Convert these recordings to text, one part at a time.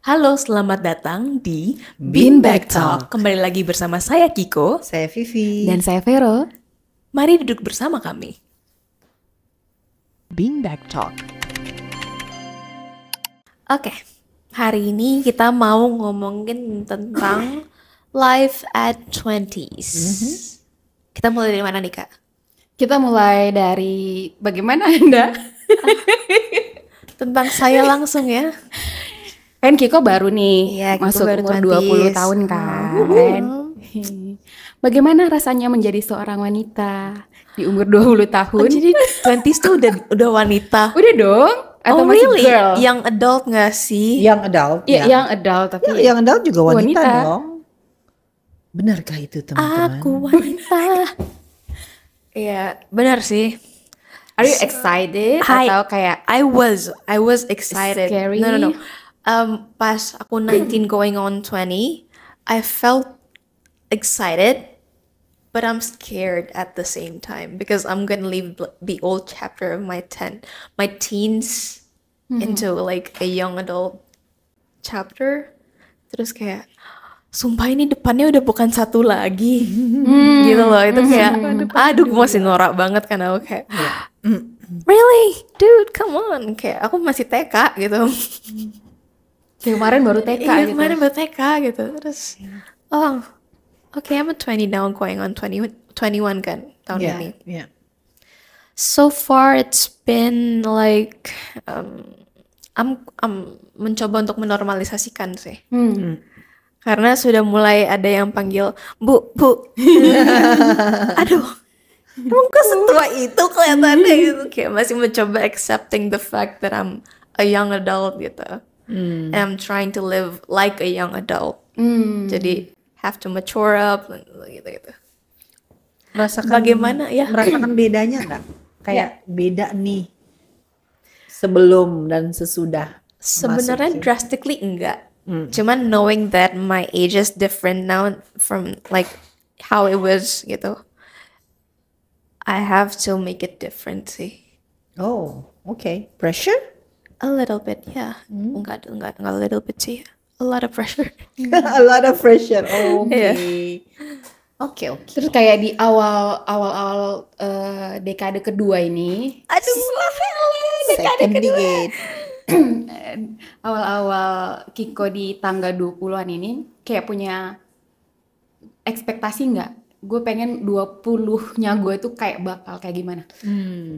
Halo, selamat datang di Beanbag Talk. Kembali lagi bersama saya Kiko. Saya Vivi. Dan saya Vero. Mari duduk bersama kami. Beanbag Talk. Oke, hari ini kita mau ngomongin tentang life at 20s. Kita mulai dari mana nih, Kak? Kita mulai dari bagaimana Anda? Tentang saya langsung ya. Kan Kiko baru nih, Iya, Kiko masuk baru umur 20s. 20 tahun kan. Bagaimana rasanya menjadi seorang wanita di umur 20 tahun? Oh, jadi 20s tuh udah wanita. Udah dong? Atau Oh masih really? girl? Young adult gak sih? Yang adult. Iya, ya. yang adult tapi Yang adult juga wanita, wanita. dong. Benarkah itu teman-teman? Aku wanita. Iya, benar sih. Are you excited Hi. atau kayak I was excited. Scary? No. Pas aku 19 going on 20, I felt excited, but I'm scared at the same time because I'm gonna leave the old chapter of my teens into like a young adult chapter. Terus kayak, sumpah ini depannya udah bukan satu lagi, gitu loh. Itu kayak, aduh, gue masih norak banget kan aku kayak, really, dude, come on, kayak aku masih TK gitu. kayak kemarin baru TK Iya, gitu. kemarin buat TK gitu. Terus, oh, okay, I'm at 20 now, going on 21 kan tahun Iya, ini. iya. So far it's been like, I'm mencoba untuk menormalisasikan sih. Karena sudah mulai ada yang panggil, Bu. Aduh, emang kok setua itu kelihatannya gitu. Kayak masih mencoba accepting the fact that I'm a young adult gitu. And I'm trying to live like a young adult. Jadi have to mature up gitu. Bagaimana ya? Merasakan bedanya nggak? Kayak beda nih sebelum dan sesudah. Sebenarnya memasuki. drastically enggak. Cuman knowing that my age is different now from like how it was gitu. I have to make it different sih. Oh, okay. Pressure? A little bit, yeah. Enggak a little bit sih. A lot of pressure. A lot of pressure. Oh, okay. Oke. Terus kayak di awal dekade kedua ini, Aduh, Second decade. awal-awal Kiko di tangga 20-an ini kayak punya ekspektasi nggak? Gue pengen 20-nya gue tuh kayak bakal kayak gimana?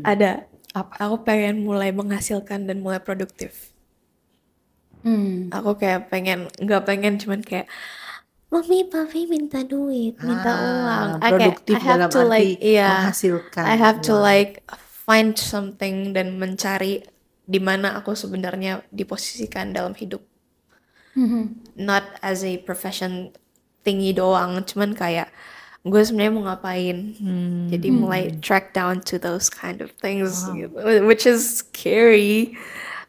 ada. Apa? Aku pengen mulai menghasilkan dan mulai produktif. Aku kayak nggak pengen cuman kayak Mami, Papi minta duit, minta uang. Produktif I have dalam to arti iya. menghasilkan. I have to Wow. like find something dan mencari di mana aku sebenarnya diposisikan dalam hidup. Not as a profession tinggi doang, cuman kayak gue sebenarnya mau ngapain. Jadi mulai track down to those kind of things, gitu, which is scary.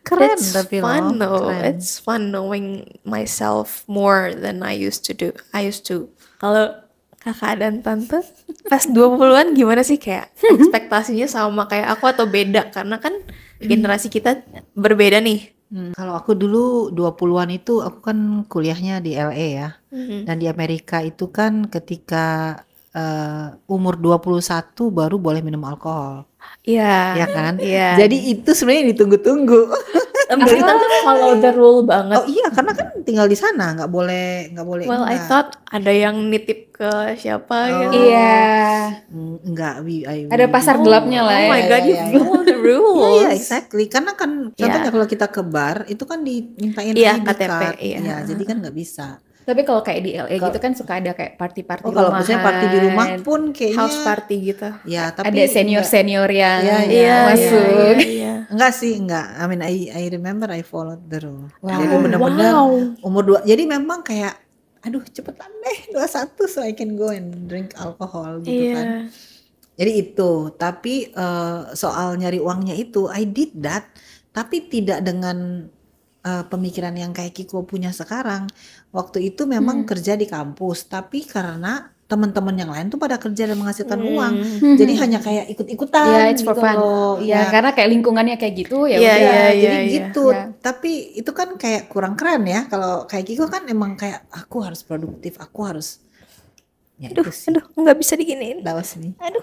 Keren, It's tapi fun loh, though. keren. It's fun knowing myself more than I used to do. Kalau kakak dan tante pas 20-an gimana sih, kayak ekspektasinya sama kayak aku atau beda? Karena kan generasi kita berbeda nih. Kalau aku dulu 20-an itu aku kan kuliahnya di LA ya. Dan di Amerika itu kan ketika umur 21 baru boleh minum alkohol. Iya. Ya kan? Iya. Jadi itu sebenarnya ditunggu-tunggu. Berarti tante follow the rule banget. Oh iya, karena kan tinggal di sana, nggak boleh Well, I enggak. thought ada yang nitip ke siapa gitu. Iya, Enggak, ada pasar gelapnya lah Oh ya. my god, you follow the rules. Iya, exactly. Karena kan contohnya kalau kita ke bar itu kan dimintain Iya, ID KTP, card. iya. Iya, jadi kan nggak bisa. Tapi kalau kayak di LA gitu kan suka ada kayak party-party Oh, kalau misalnya party di rumah rumahan. pun kayaknya House party gitu. ya, tapi Ada senior-senior yang Iya, Iya, masuk. iya. enggak sih, enggak. I mean, I remember I followed the rule. Wow. Jadi benar-benar Wow. umur 2. Jadi memang kayak aduh cepetan deh 21 so I can go and drink alcohol gitu Iya. kan. Jadi itu, tapi soal nyari uangnya itu I did that, tapi tidak dengan pemikiran yang kayak Kiko punya sekarang. Waktu itu memang kerja di kampus, tapi karena teman-teman yang lain tuh pada kerja dan menghasilkan uang. Hmm. Jadi hanya kayak ikut-ikutan Ya, it's for gitu fun. loh. Ya, Iya. karena kayak lingkungannya kayak gitu ya Iya, udah. iya, Jadi iya. gitu. Ya. Tapi itu kan kayak kurang keren ya. Kalau kayak Kiko kan emang kayak aku harus produktif, aku harus. Ya Aduh, itu sih. aduh, nggak bisa diginiin. Lawas nih. Aduh.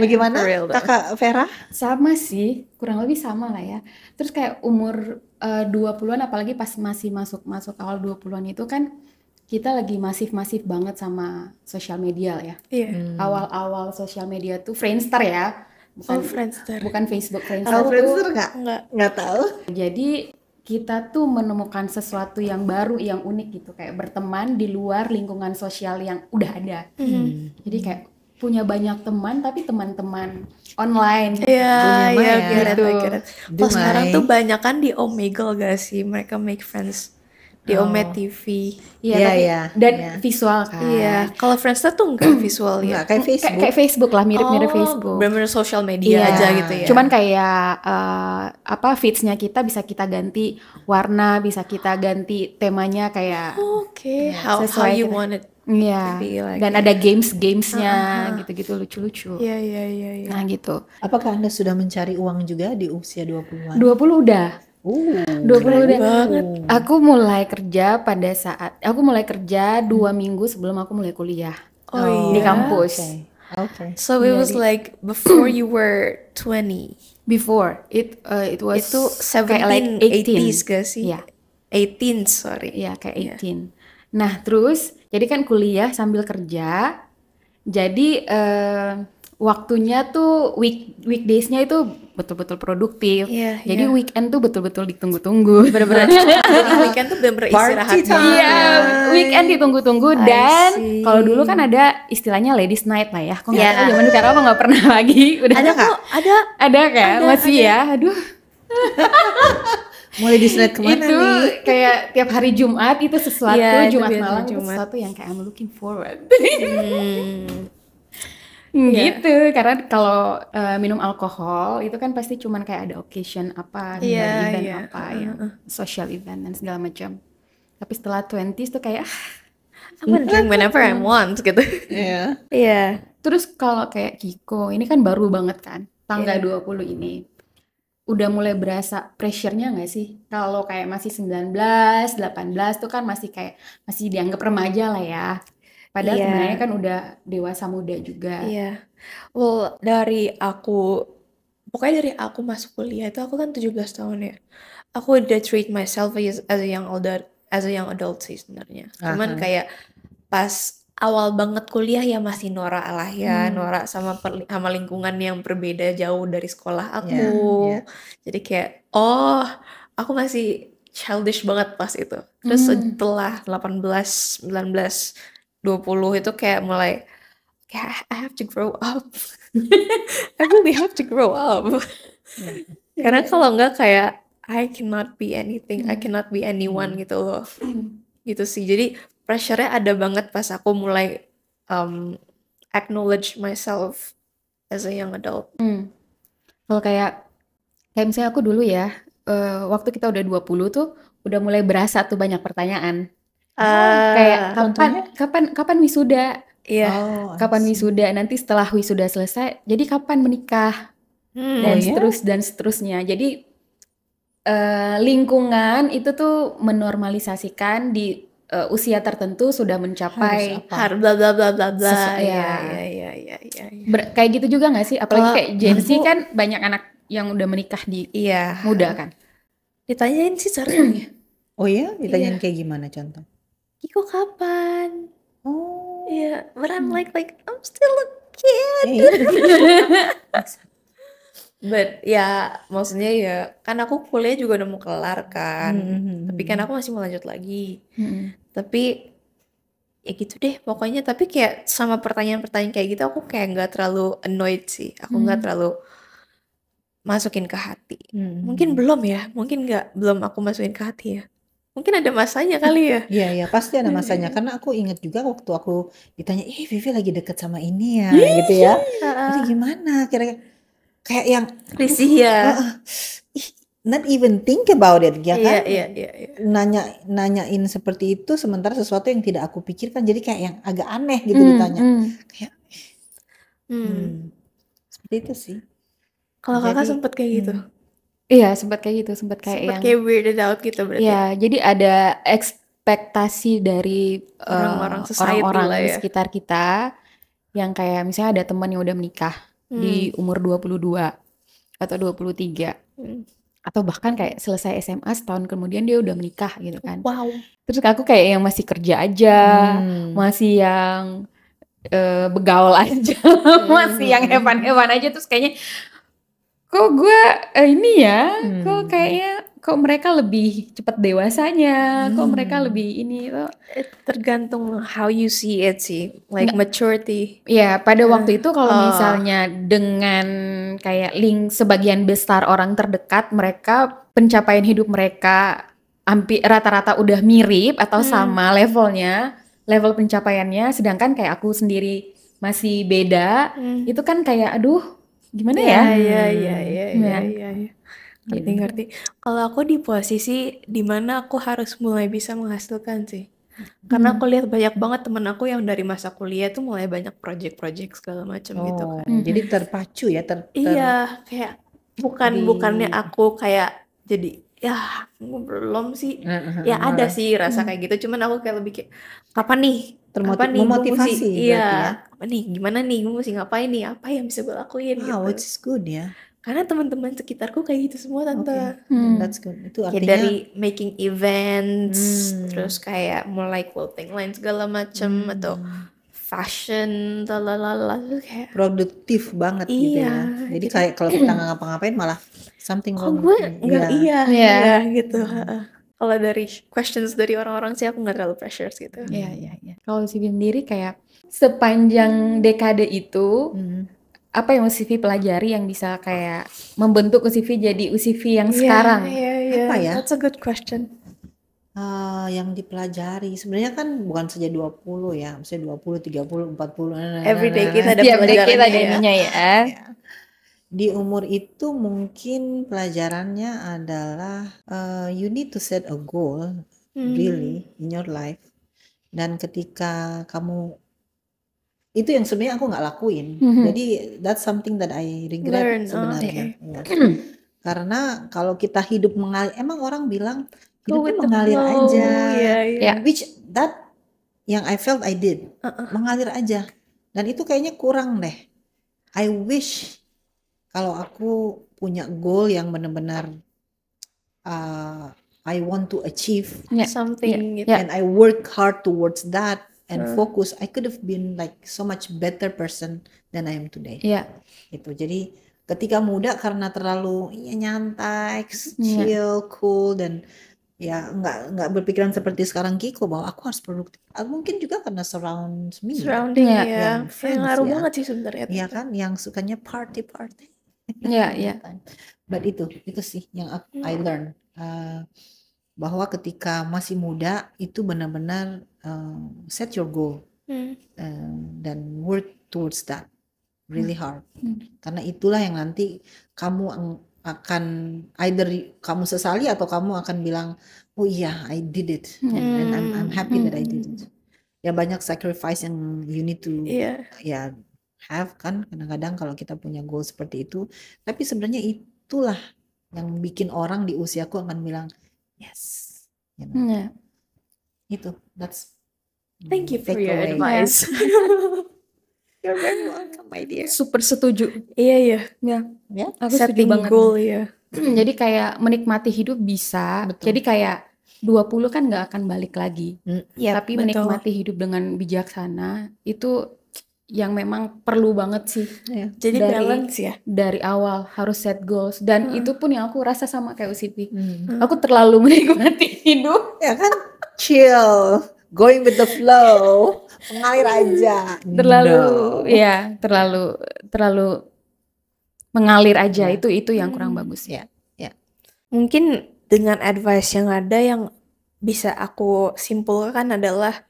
Bagaimana For real though. Kakak Vera? Sama sih, kurang lebih sama lah ya. Terus kayak umur 20-an apalagi pas masih masuk awal 20-an itu kan kita lagi masif-masif banget sama sosial media ya. Iya. Awal-awal sosial media tuh Friendster ya. Oh, Friendster. Bukan Facebook, Friendster Tahu tuh. Friendster nggak? Enggak. Nggak tahu. Jadi kita tuh menemukan sesuatu yang baru, yang unik gitu, kayak berteman di luar lingkungan sosial yang udah ada. Jadi kayak punya banyak teman, tapi teman-teman online. Iya, Punya iya, Maya. get it, I Gitu. get it. Kalau Dumai. sekarang tuh banyak kan di Omegle gak sih? Mereka make friends di Oh. Omet TV. Iya, Iya, tapi iya, dan iya. visual kan. Iya, kalau Friendster tuh enggak visual Nggak ya. kayak Facebook. Kayak Facebook lah, mirip-mirip Oh, Facebook. bener-bener social media Iya. aja gitu ya. Cuman kayak feeds-nya kita bisa kita ganti warna, bisa kita ganti temanya kayak Oke, how sesuai you kita. want it. iya. Be like Dan it. ada gamesnya gitu-gitu lucu-lucu. Iya, iya, iya, iya. Nah, gitu. Apakah Anda sudah mencari uang juga di usia 20-an? 20 udah. 20 udah. banget. Aku mulai kerja aku mulai kerja 2 minggu sebelum aku mulai kuliah Oh, di iya. kampus. Oke. So it was like before you were 20. Before it was Itu kayak like 80s gak sih? Iya. 18, sorry. Iya, kayak 18. Nah, terus jadi kan kuliah sambil kerja. Jadi waktunya tuh weekdays-nya itu betul-betul produktif. Iya, Jadi iya. weekend tuh betul-betul ditunggu-tunggu. Bener-bener. Jadi weekend tuh bener-bener istirahat Party time. banget. Iya, weekend ditunggu-tunggu I dan see. kalau dulu kan ada istilahnya ladies night lah ya. Kok nggak Iya. tahu zaman sekarang aku nggak pernah lagi. Udah Ada kok, ada. ada kan? Ada, Masih ada. ya. Aduh, Mulai di-slide kemana itu nih? kayak tiap hari Jumat itu sesuatu, Iya, itu Jumat biasa malam itu Jumat. sesuatu yang kayak I'm looking forward. Iya. Gitu, karena kalau minum alkohol itu kan pasti cuman kayak ada occasion apa, Iya, ada event iya. apa ya, social event dan segala macam. Tapi setelah 20s tuh kayak I'm gonna drink whenever I want gitu. Iya. Iya. terus kalau kayak Kiko ini kan baru banget kan, tanggal Iya. 20 ini. Udah mulai berasa pressure-nya nggak sih? Kalau kayak masih 19, 18 tuh kan masih kayak masih dianggap remaja lah ya. Padahal Iya. sebenarnya kan udah dewasa muda juga. Iya. Well, pokoknya dari aku masuk kuliah itu aku kan 17 tahun ya. Aku udah treat myself as a young adult sih sebenarnya. Cuman kayak pas awal banget kuliah ya masih norak lah ya, norak sama lingkungan yang berbeda jauh dari sekolah aku. Iya. Jadi kayak, aku masih childish banget pas itu. Terus setelah 18, 19, 20 itu kayak mulai kayak I have to grow up. I really have to grow up. Karena kalau enggak kayak I cannot be anything, I cannot be anyone gitu loh. Gitu sih. Jadi pressure-nya ada banget pas aku mulai acknowledge myself as a young adult. Kalau kayak misalnya aku dulu ya, waktu kita udah 20 tuh udah mulai berasa tuh banyak pertanyaan. Kayak kapan wisuda? Iya. Oh, Kapan wisuda? Nanti setelah wisuda selesai, jadi kapan menikah? Dan seterusnya. Jadi lingkungan itu tuh menormalisasikan di usia tertentu sudah mencapai Har bla bla bla bla bla. Iya. Iya. kayak gitu juga nggak sih? Apalagi Kalau kayak Gen Z aku- kan banyak anak yang udah menikah di Iya. muda kan. Ditanyain sih sering ya. Oh ya, ditanyain kayak gimana contoh? Kiko kapan? Oh. Iya, but I'm like I'm still a kid. But ya maksudnya ya kan aku kuliah juga udah mau kelar kan. Tapi kan aku masih mau lanjut lagi. Tapi ya gitu deh pokoknya. Tapi kayak sama pertanyaan-pertanyaan kayak gitu aku kayak nggak terlalu annoyed sih. Aku nggak terlalu masukin ke hati. Mungkin belum ya. Mungkin belum aku masukin ke hati ya. Mungkin ada masanya kali ya. Iya, pasti ada masanya. Karena aku inget juga waktu aku ditanya, Vivi lagi deket sama ini ya, gitu ya. Jadi gimana? Kira-kira kayak yang Risih ya. ih, not even think about it, ya Iya, kan? iya. Nanyain seperti itu sementara sesuatu yang tidak aku pikirkan, jadi kayak yang agak aneh gitu ditanya. Kayak seperti itu sih. Kalau kakak Jadi, sempet kayak gitu? Iya, sempat kayak gitu, sempat kayak Sempet yang kayak weirded out gitu berarti? ya, jadi ada ekspektasi dari Orang-orang society orang-orang lah di ya. sekitar kita yang kayak misalnya ada teman yang udah menikah di umur 22 atau 23 atau bahkan kayak selesai SMA setahun kemudian dia udah menikah gitu kan. Wow. Terus aku kayak yang masih kerja aja, masih yang begaul aja, masih yang hevan-hevan aja, terus kayaknya kok gue ini ya, kok kayaknya kok mereka lebih cepat dewasanya, kok mereka lebih ini tuh. Tergantung how you see it sih, like maturity. Ya, pada waktu itu kalau misalnya dengan kayak link sebagian besar orang terdekat, mereka pencapaian hidup mereka hampir rata-rata udah mirip atau sama levelnya, level pencapaiannya, sedangkan kayak aku sendiri masih beda, itu kan kayak aduh, gimana ya? Iya. Ngerti. Kalau aku di posisi dimana aku harus mulai bisa menghasilkan sih. Karena aku lihat banyak banget temen aku yang dari masa kuliah tuh mulai banyak project-project segala macam gitu kan. jadi terpacu ya, Iya, kayak bukannya aku kayak jadi ya belum sih. Ya ada sih rasa kayak gitu, cuman aku kayak lebih kayak kapan nih gue memotivasi mesti berarti ya. kapan nih gimana nih gue mesti ngapain nih, apa yang bisa gue lakuin Wow, gitu. it's good ya. Karena teman-teman sekitarku kayak gitu semua tante. That's good. Itu Kayak artinya dari making events, terus kayak mulai clothing line segala macem atau fashion, talalala, terus kayak produktif banget gitu ya. Jadi kayak kalau kita nggak ngapa-ngapain malah something kok wrong gue with me. nggak Iya. iya gitu. Kalau dari questions dari orang-orang sih aku nggak terlalu pressures gitu. Iya. Kalau Sivi sendiri kayak sepanjang dekade itu, apa yang Sivi pelajari yang bisa kayak membentuk Sivi jadi Sivi yang sekarang? Iya. Apa ya? That's a good question. Yang dipelajari sebenarnya kan bukan saja 20 ya, misalnya 20, 30, 40. Everyday kita ada Tiap dekade ada pelajarannya ya. ininya ya. Di umur itu mungkin pelajarannya adalah you need to set a goal really in your life. Dan ketika kamu itu yang sebenarnya aku nggak lakuin. Jadi that's something that I regret Learn, sebenarnya. Ya. Karena kalau kita hidup mengalir, emang orang bilang Go hidupnya with the mengalir flow. aja. Iya. Which that yang I felt I did. Mengalir aja. Dan itu kayaknya kurang deh. I wish kalau aku punya goal yang benar-benar I want to achieve Something gitu. and I work hard towards that and focus, I could have been like so much better person than I am today. Iya. Gitu. Jadi ketika muda karena terlalu nyantai, chill, cool, dan ya nggak berpikiran seperti sekarang Kiko bahwa aku harus produktif. Mungkin juga karena Surrounding ya. friends Ngaruh ya. banget sih sebenarnya. Iya kan, yang sukanya party. Iya. But itu sih yang I learn, bahwa ketika masih muda itu benar-benar set your goal dan work towards that really hard. Karena itulah yang nanti kamu akan either kamu sesali atau kamu akan bilang, oh iya I did it and I'm happy that I did it. Ya banyak sacrifice yang you need to ya have kan, kadang-kadang kalau kita punya goal seperti itu, tapi sebenarnya itulah yang bikin orang di usiaku akan bilang yes, you know. Itu that's thank you for your advice. You're very welcome my dear. Super setuju. Iya. Aku setuju Setting banget. goal ya. Jadi kayak menikmati hidup bisa. Betul. Jadi kayak 20 kan nggak akan balik lagi. Tapi menikmati hidup dengan bijaksana itu yang memang perlu banget sih. Jadi balance ya. Dari awal harus set goals dan itu pun yang aku rasa sama kayak Usipi. Aku terlalu menikmati hidup. Ya kan, chill, going with the flow, mengalir aja. Terlalu mengalir aja. Itu yang kurang bagus. Ya. Mungkin dengan advice yang ada yang bisa aku simpulkan adalah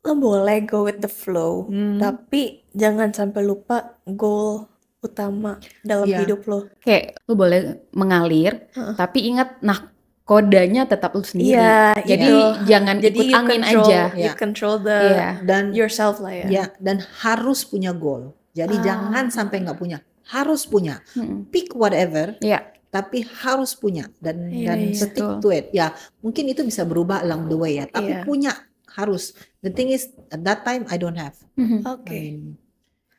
lo boleh go with the flow, tapi jangan sampai lupa goal utama dalam Iya. hidup lo. Kayak lu boleh mengalir, tapi ingat kodanya tetap lu sendiri. Iya, Jadi itu. jangan Jadi ikut you angin control, aja. you Iya. control the Iya. Dan yourself lah ya. ya, dan harus punya goal. Jadi jangan sampai nggak punya, harus punya. Pick whatever, Iya. tapi harus punya dan Iya, iya. stick Betul. to it. Ya, mungkin itu bisa berubah along the way ya, tapi Iya. punya harus. The thing is at that time I don't have. Oke.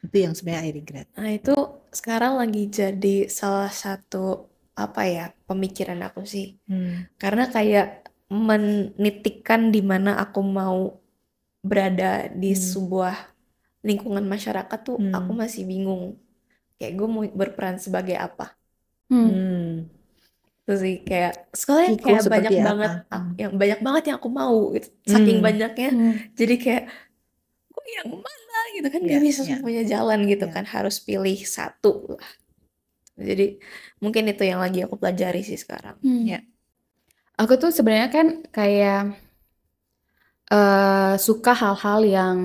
Itu yang sebenarnya I regret. Nah, itu sekarang lagi jadi salah satu apa ya pemikiran aku sih. Karena kayak menitikkan di mana aku mau berada di sebuah lingkungan masyarakat tuh aku masih bingung. Kayak gue mau berperan sebagai apa? Terus sih kayak sekolah Kiko kayak seperti banyak apa? banget yang banyak banget yang aku mau gitu. Saking banyaknya. Jadi kayak gue yang mana gitu kan nggak Iya, bisa iya. semuanya jalan gitu Iya. kan harus pilih satu lah. Jadi mungkin itu yang lagi aku pelajari sih sekarang. Ya. Aku tuh sebenarnya kan kayak suka hal-hal yang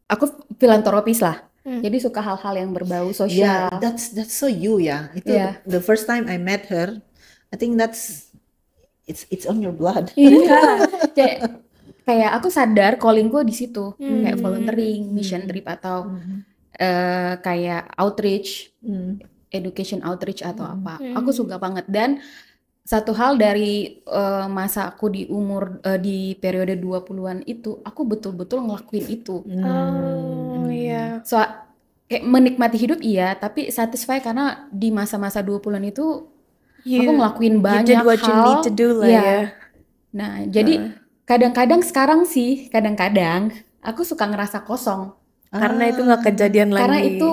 aku filantropis lah. Jadi suka hal-hal yang berbau sosial. Yeah, that's so you ya. Itu Yeah. the first time I met her, I think it's on your blood. Iya. Kayak aku sadar callingku di situ, kayak volunteering, mission trip atau kayak outreach, education outreach atau apa. Aku suka banget. Dan satu hal dari masa aku di umur di periode 20-an itu, aku betul-betul ngelakuin itu. Oh iya. So kayak menikmati hidup iya, tapi satisfy karena di masa-masa 20-an itu aku ngelakuin banyak you did what you hal. need to do lah Iya. ya. Nah, jadi kadang-kadang sekarang sih, kadang-kadang aku suka ngerasa kosong. Karena itu nggak kejadian lagi. Karena itu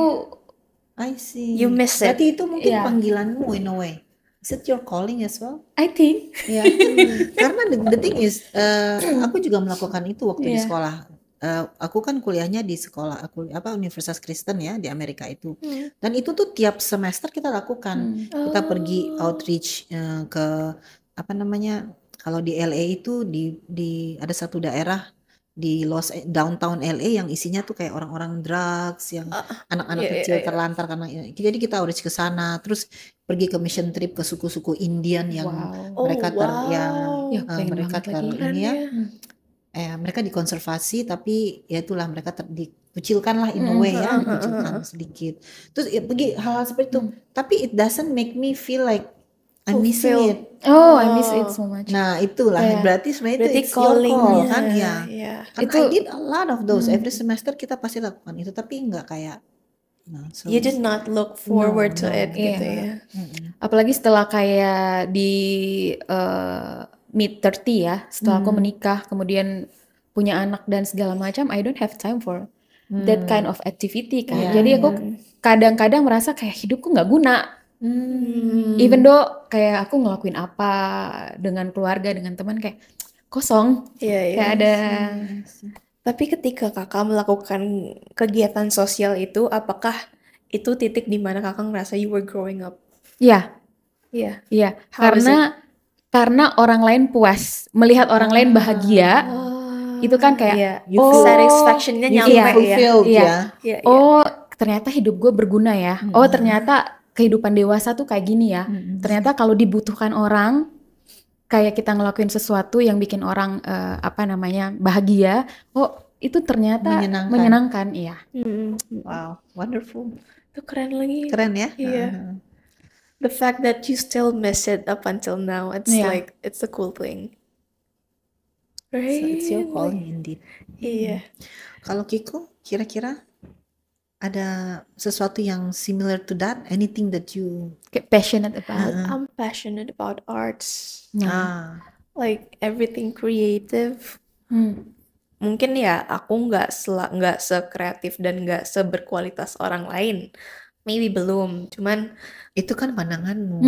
I see. You miss it. Berarti itu mungkin Iya. panggilanmu in a way. Is it your calling as well? I think Ya, karena the thing is, aku juga melakukan itu waktu di Iya. sekolah. Aku kan kuliahnya di sekolah Universitas Kristen ya di Amerika itu. Dan itu tuh tiap semester kita lakukan. Kita pergi outreach ke apa namanya? Kalau di LA itu di ada satu daerah di downtown LA yang isinya tuh kayak orang-orang drugs, yang anak-anak iya, kecil iya. terlantar karena jadi kita outreach ke sana, terus pergi ke mission trip ke suku-suku Indian yang wow. mereka Ya, pengen mereka banget lagi. ini ya, mereka dikonservasi tapi ya itulah mereka dikucilkan lah in a way ya, dikucilkan sedikit. Terus ya, pergi hal-hal seperti itu. Tapi it doesn't make me feel like I'm missing it. Oh, I miss it so much. Nah itulah Iya. berarti sebenarnya Berarti itu it's your call callingnya. kan ya. Iya. Kan Itu- I did a lot of those every semester kita pasti lakukan itu tapi nggak kayak so You did not look forward to no. it gitu Iya. ya. Apalagi setelah kayak di mid 30 ya, setelah aku menikah, kemudian punya anak dan segala macam, I don't have time for that kind of activity kan. Iya. Jadi aku kadang-kadang merasa kayak hidupku nggak guna. Even though kayak aku ngelakuin apa dengan keluarga, dengan teman kayak kosong. Iya, iya. Kayak ada Tapi ketika kakak melakukan kegiatan sosial itu, apakah itu titik di mana kakak ngerasa you were growing up? ya, Iya. iya. How is Karena orang lain puas, melihat orang lain bahagia, itu kan kayak Iya. You oh, feel- Satisfaction-nya you nyampe feel ya. fulfilled Iya. ya. Iya, iya. oh ternyata hidup gue berguna ya. Oh ternyata kehidupan dewasa tuh kayak gini ya. Ternyata kalau dibutuhkan orang, kayak kita ngelakuin sesuatu yang bikin orang bahagia. Oh itu ternyata menyenangkan. Iya. Wow, wonderful. Itu keren lagi. Keren ya. Iya. The fact that you still miss it up until now, it's Iya. like it's a cool thing. So it's your Right? calling indeed. Iya. Kalau Kiko, kira-kira ada sesuatu yang similar to that? Anything that you Kayak passionate about. I'm passionate about arts. ah Like everything creative. Hmm. Mungkin ya aku nggak sekreatif dan nggak seberkualitas orang lain. Maybe belum. Cuman itu kan pandanganmu.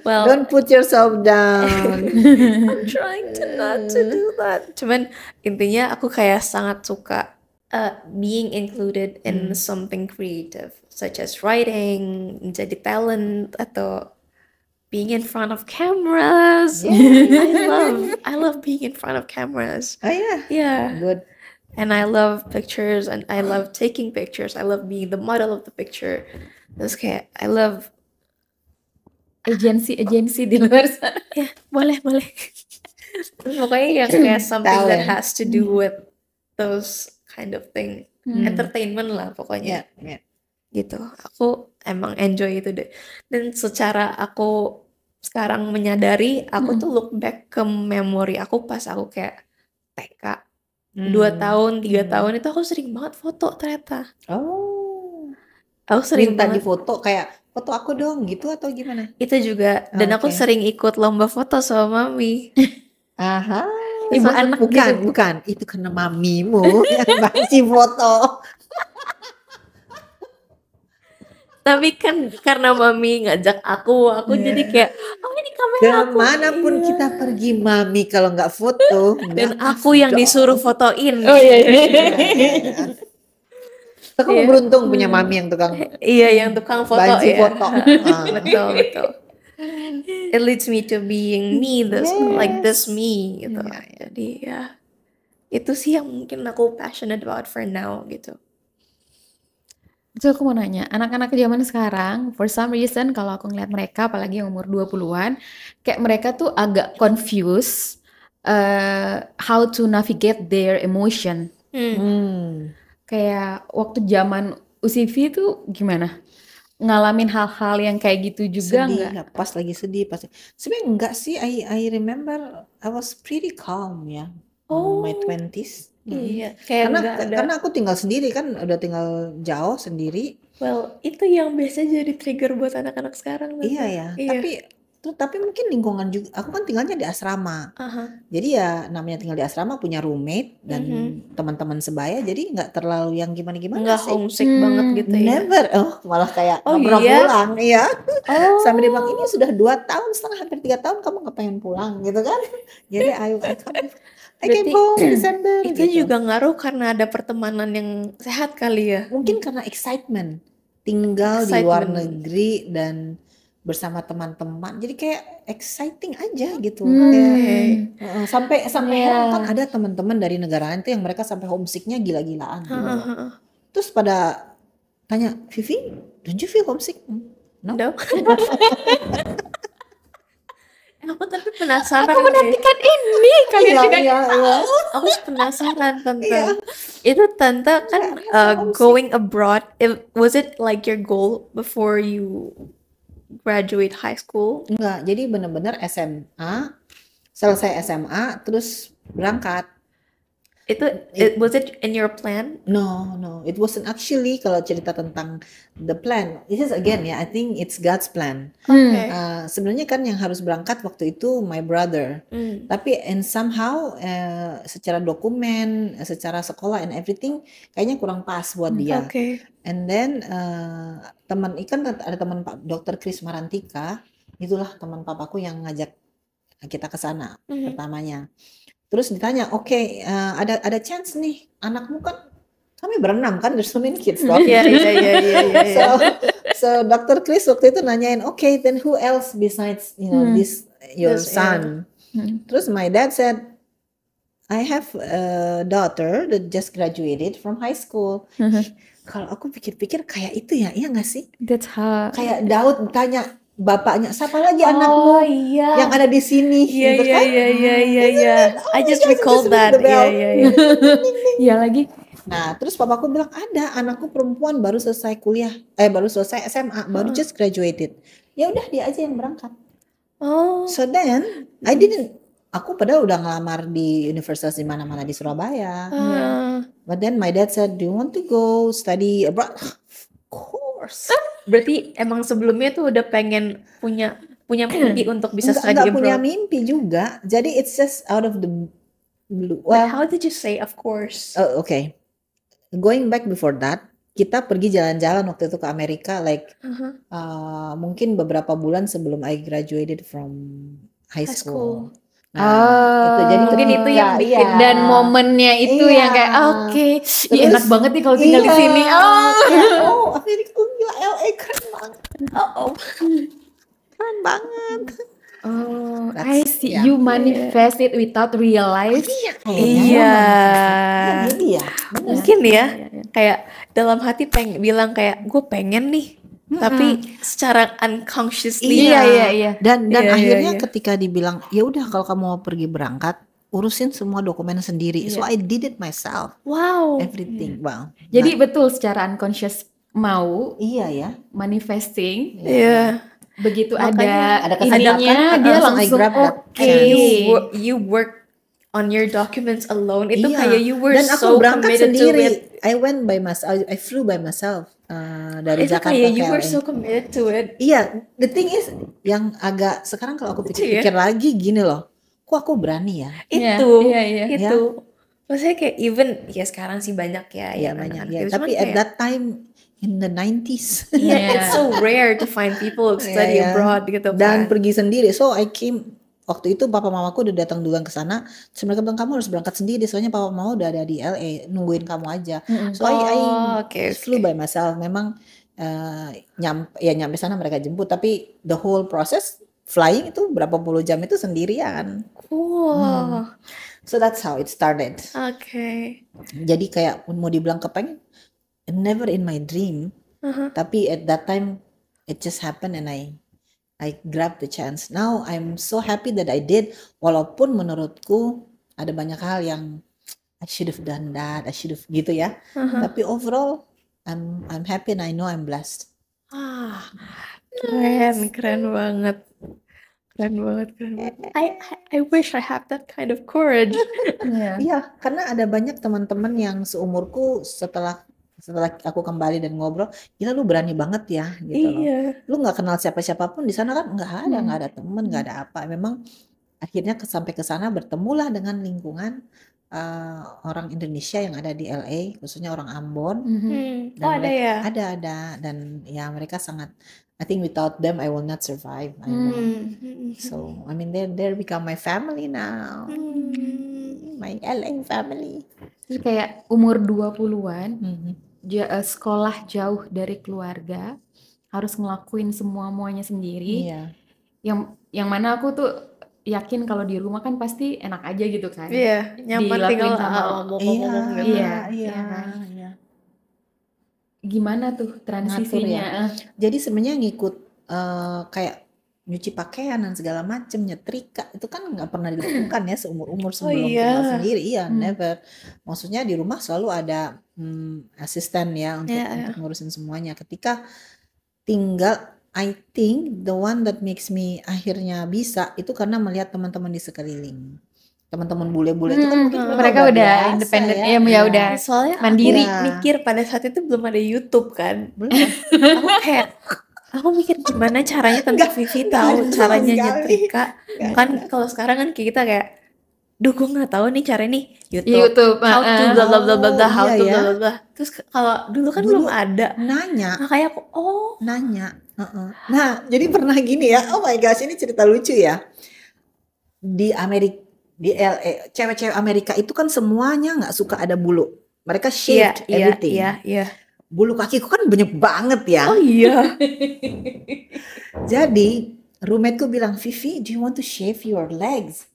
well, Don't put yourself down. I'm trying to not to do that. Cuman intinya aku kayak sangat suka being included in something creative, such as writing, menjadi talent, atau being in front of cameras. I love being in front of cameras. Oh yeah, Yeah. good. and I love pictures and I love taking pictures. I love being the model of the picture. Terus kayak I love agensi di luar sana. ya boleh. Pokoknya yang kayak something that Talent. has to do with those kind of thing. Entertainment lah pokoknya. Ya, ya. Gitu. Aku emang enjoy itu deh. Dan secara aku sekarang menyadari, aku tuh look back ke memori aku pas aku kayak TK. 2 tahun, 3 tahun itu aku sering banget foto ternyata. Oh, Aku sering minta banget. difoto kayak foto aku dong gitu atau gimana? Itu juga. Dan aku Oke. sering ikut lomba foto sama mami. Aha. Ibu anak gitu. Bukan, itu karena mamimu yang banci foto. Tapi kan karena mami ngajak aku jadi kayak, oh ini kamera aku. Kemanapun Iya. kita pergi, mami kalau nggak foto, Dan nggak aku yang dong. disuruh fotoin. Oh iya. Kamu Iya. beruntung punya mami yang tukang Iya, yang tukang foto banci ya. foto. Betul. It leads me to being me, like this Yes. me gitu. Iya, iya. Jadi ya itu sih yang mungkin aku passionate about for now gitu. Terus aku mau nanya, anak-anak zaman sekarang, for some reason kalau aku ngeliat mereka, apalagi yang umur 20-an, kayak mereka tuh agak confused how to navigate their emotion. Kayak waktu zaman UCV tuh gimana? Ngalamin hal-hal yang kayak gitu juga Sedih, nggak? pas lagi sedih pasti. Sebenarnya enggak sih, I remember I was pretty calm ya, my 20s. Iya, kayak nggak ada. Karena aku tinggal sendiri kan, udah tinggal jauh sendiri. Well, itu yang biasanya jadi trigger buat anak-anak sekarang. Tante. Iya ya, tapi mungkin lingkungan juga. Aku kan tinggalnya di asrama. Jadi ya namanya tinggal di asrama punya roommate dan teman-teman sebaya, jadi nggak terlalu yang gimana-gimana Nggak sih. homesick banget gitu ya. Never. Malah kayak Oh, nggak pernah iya? pulang. Iya. Oh. Sampai dia bilang ini sudah 2 tahun setengah, hampir 3 tahun kamu nggak pengen pulang gitu kan. Jadi I came Berarti home Desember itu gitu. juga ngaruh karena ada pertemanan yang sehat kali ya. Mungkin karena excitement tinggal di luar Excitement. negeri dan bersama teman-teman, jadi kayak exciting aja gitu. Oke. Sampai Iya. kan ada teman-teman dari negara lain tuh yang mereka sampai homesicknya gila-gilaan gitu. Heeh. Terus pada tanya, Vivi, don't you feel homesick? No. No. Aku tapi penasaran. Aku menantikan ini, kalian tidak tahu. Aku penasaran tante. Iya. Itu tante kan homesick. going abroad. Was it like your goal before you graduate high school? Enggak, jadi benar-benar SMA, selesai SMA terus berangkat. Was it in your plan? No, it wasn't actually. Kalau cerita tentang the plan, this is again ya, I think it's God's plan. Okay. Sebenarnya kan yang harus berangkat waktu itu my brother, tapi and somehow secara dokumen, secara sekolah and everything kayaknya kurang pas buat dia. Okay. And then teman ikan ada teman Pak Dr. Chris Marantika, itulah teman papaku yang ngajak kita ke sana pertamanya. Terus ditanya, oke, ada chance nih, anakmu kan, kami berenam kan, there's so many kids loh. Iya. So Dr. Chris waktu itu nanyain, okay, then who else besides this your This, son? Terus my dad said, I have a daughter that just graduated from high school. Kalau aku pikir-pikir kayak itu ya, iya nggak sih? That's how. Kayak Daud tanya bapaknya, siapa lagi anakmu iya. yang ada di sini? Gitu kan? Iya. I just recalled just that. ring the bell. Iya. Iya lagi. Nah, terus papaku bilang ada anakku perempuan baru selesai kuliah, baru selesai SMA, baru just graduated. Ya udah dia aja yang berangkat. Oh. So then aku padahal udah ngelamar di universitas di mana-mana di Surabaya. But then my dad said, do you want to go study abroad? Of course. Berarti emang sebelumnya tuh udah pengen punya mimpi untuk bisa study Enggak abroad. punya mimpi juga. Jadi it's just out of the blue. But Well, how did you say of course? okay. Going back before that, kita pergi jalan-jalan waktu itu ke Amerika, like mungkin beberapa bulan sebelum I graduated from high school. Nah, itu jadi mungkin itu yang bikin. iya. Dan momennya itu Iya. yang kayak oke, Terus- enak banget nih kalau tinggal di Iya. sini. Amerika, gila, LA keren banget. Oh. Keren banget. Oh, I That's- see. yeah. You manifest it without realize. Iya Iya. Jadi ya, bener. Mungkin ya, Iya, iya. kayak dalam hati bilang kayak gue pengen nih, tapi secara unconsciously. Iya. Dan Iya, iya, akhirnya iya. ketika dibilang ya udah kalau kamu mau pergi berangkat urusin semua dokumen sendiri. So I did it myself. Wow. Everything. Wow. Jadi betul secara unconscious mau Iya ya. manifesting. Iya. Begitu Makanya ada ada kesadaran, ininya kan, dia langsung I langsung grab that oke. chance. You work on your documents alone. Itu Iya. kayak you were Dan aku so berangkat committed to sendiri. it. I went by myself. I flew by myself dari Itu Jakarta kayak ke you were LA. so committed to it. Iya, the thing is yang agak sekarang kalau aku pikir-pikir lagi gini loh, kok aku berani ya? Itu. Iya. Itu. Maksudnya kayak even ya sekarang sih banyak ya Ya yang banyak anak-anak ya. gitu. Tapi Cuman at kayak, that time in the 90s it's so rare to find people who study Iya, iya. abroad gitu dan kan. pergi sendiri. So I came waktu itu papa mamaku udah datang duluan ke sana. Terus mereka bilang kamu harus berangkat sendiri soalnya papa mama udah ada di LA nungguin kamu aja. So I Okay. flew by myself. Memang nyampe sana mereka jemput tapi the whole process flying itu berapa puluh jam itu sendirian. Cool. So that's how it started. Okay. Jadi kayak mau dibilang kepengen, never in my dream. Tapi at that time it just happened and I grabbed the chance. Now I'm so happy that I did. Walaupun menurutku ada banyak hal yang I should have done that, I should have gitu ya. Tapi overall I'm happy and I know I'm blessed. Keren banget. Keren banget. I wish I have that kind of courage. Iya, karena ada banyak teman-teman yang seumurku setelah aku kembali dan ngobrol, gila lu berani banget ya gitu loh. Iya. Lu nggak kenal siapa-siapa pun di sana kan nggak ada teman, nggak ada apa. Memang akhirnya sampai ke sana bertemulah dengan lingkungan orang Indonesia yang ada di LA, khususnya orang Ambon. Dan Oh ada ya? Ada dan ya mereka sangat. I think without them I will not survive. I know. So I mean they're become my family now. My LA family. Terus kayak umur 20-an, sekolah jauh dari keluarga, harus ngelakuin semuanya sendiri. Iya. Yang mana aku tuh yakin kalau di rumah kan pasti enak aja gitu kan. Iya, nyaman Dilakuin tinggal sama ngomong-ngomong gitu. Iya kan. Gimana tuh transisinya? Jadi sebenarnya ngikut kayak nyuci pakaian dan segala macem, nyetrika itu kan nggak pernah dilakukan ya seumur-umur sebelum tinggal sendiri. Iya, never. Maksudnya di rumah selalu ada asisten ya untuk ngurusin semuanya. Ketika tinggal, I think the one that makes me akhirnya bisa itu karena melihat teman-teman di sekeliling. Teman-teman bule-bule itu kan mungkin mereka udah independen ya udah soalnya mandiri. Aku mikir pada saat itu belum ada YouTube kan. Belum. Aku mikir gimana caranya Tante Vivi tahu caranya nyetrika. Kan kalau sekarang kan kita kayak duh gue nggak tahu nih cara nih YouTube how to bla bla bla bla how to bla bla bla. Terus kalau dulu kan belum ada. Nanya. Makanya aku nanya. Nah, jadi pernah gini ya. Oh my gosh, ini cerita lucu ya. Di Amerika, di LA, cewek-cewek Amerika itu kan semuanya nggak suka ada bulu. Mereka shaved everything. Iya. Bulu kakiku kan banyak banget ya. Oh iya. Jadi roommateku bilang, Vivi, do you want to shave your legs?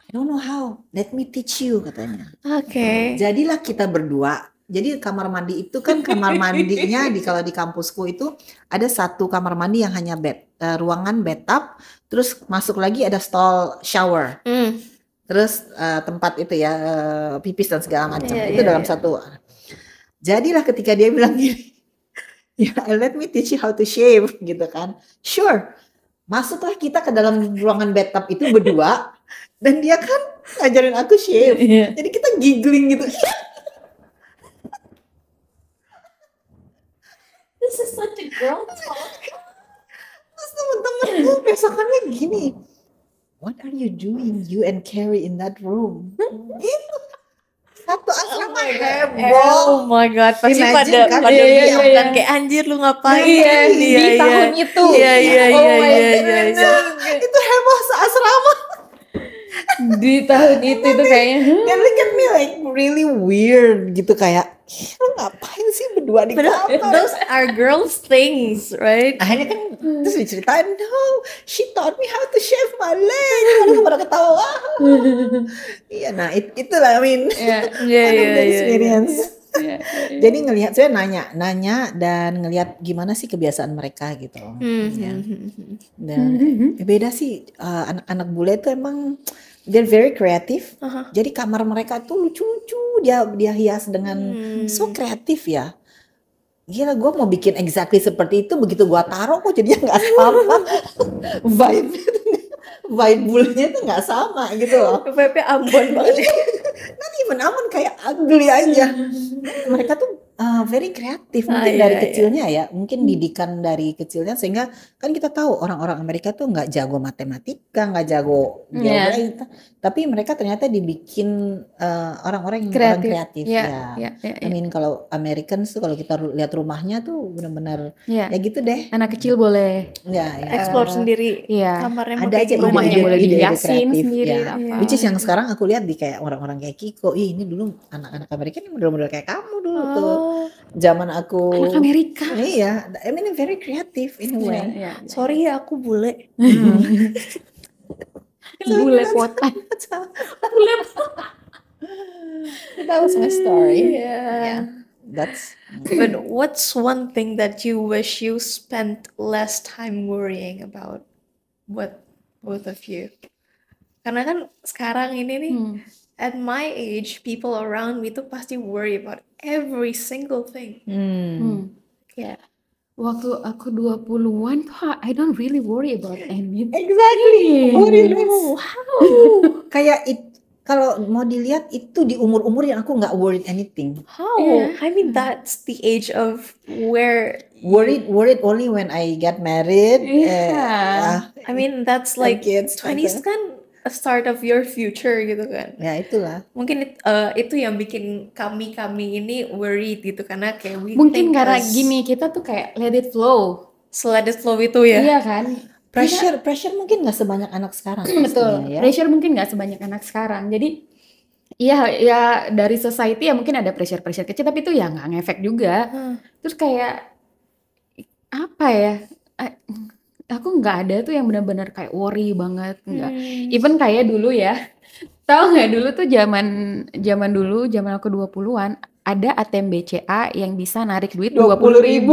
I don't know how. Let me teach you katanya. Oke. Jadilah kita berdua. Jadi kamar mandi itu kan kamar mandinya kalau di kampusku itu ada satu kamar mandi yang hanya ruangan bathtub, terus masuk lagi ada stall shower. Terus tempat itu ya pipis dan segala macam itu dalam satu. Jadilah ketika dia bilang gini, let me teach you how to shave gitu kan. Sure. Masuklah kita ke dalam ruangan bathtub itu berdua dan dia kan ngajarin aku shave. Jadi kita giggling gitu. This is such a girl talk. Terus temen-temenku besokannya gini, what are you doing, you and Carrie in that room? Gitu. Satu asrama heboh. Oh my god, pasti Imagine pada kan, diam kan kayak anjir lu ngapain? di tahun itu. Iya. Itu heboh seasrama. Di tahun itu kayaknya. They look at me like really weird gitu kayak, lu ngapain sih berdua di kamar? Those are girls things, right? Akhirnya kan Terus diceritain, no, she taught me how to shave my leg. Mereka pada ketawa. Wah. Iya, nah itulah I mean Iya. Iya, one of iya, the iya, experience. Iya. Jadi ngelihat, saya nanya dan ngelihat gimana sih kebiasaan mereka gitu. Ya. Dan beda sih, anak-anak bule itu emang they're very creative. Jadi kamar mereka tuh lucu-lucu, dia hias dengan so kreatif ya. Gila, gue mau bikin exactly seperti itu, begitu gue taruh kok jadinya nggak sama. vibe bulenya itu nggak sama gitu loh. Pepe Ambon banget. Not even aman, kayak ugly aja. Mereka tuh very kreatif mungkin dari kecilnya ya, mungkin didikan dari kecilnya, sehingga kan kita tahu orang-orang Amerika tuh nggak jago matematika, nggak jago geografi, tapi mereka ternyata dibikin orang-orang yang orang kreatif ya. I mean kalau Americans tuh kalau kita lihat rumahnya tuh benar-benar ya gitu deh. Anak kecil boleh explore sendiri kamarnya, ada aja rumahnya boleh dihiasin sendiri Which is yang sekarang aku lihat di kayak orang-orang kayak Kiko. Ini dulu anak-anak Amerika ini model-model kayak kamu dulu tuh. Zaman aku anak Amerika. Iya, I mean very creative in a way. Sorry ya, aku bule. Bule potan. Bule potan. That was my story. Yeah. That's. But what's one thing that you wish you spent less time worrying about? What both of you? Karena kan sekarang ini nih, at my age, people around me tuh pasti worry about every single thing. Yeah. Waktu aku 20-an tuh I don't really worry about anything. Exactly. Worry less. How? Kayak kalau mau dilihat itu di umur-umur yang aku nggak worried anything. How? I mean that's the age of where worried only when I get married. I mean that's like kids, 20s kan a start of your future gitu kan. Ya itulah. Mungkin itu yang bikin kami ini worried gitu, karena kayak mungkin karena gini, kita tuh kayak let it flow. Let it flow itu ya. Iya kan? Pressure mungkin nggak sebanyak anak sekarang. Betul. Ya? Pressure mungkin nggak sebanyak anak sekarang. Jadi ya dari society ya mungkin ada pressure kecil, tapi itu ya nggak ngefek juga. Terus kayak apa ya? Aku nggak ada tuh yang benar-benar kayak worry banget, nggak. Even kayak dulu ya, tahu nggak dulu tuh zaman aku 20-an ada ATM BCA yang bisa narik duit 20.000.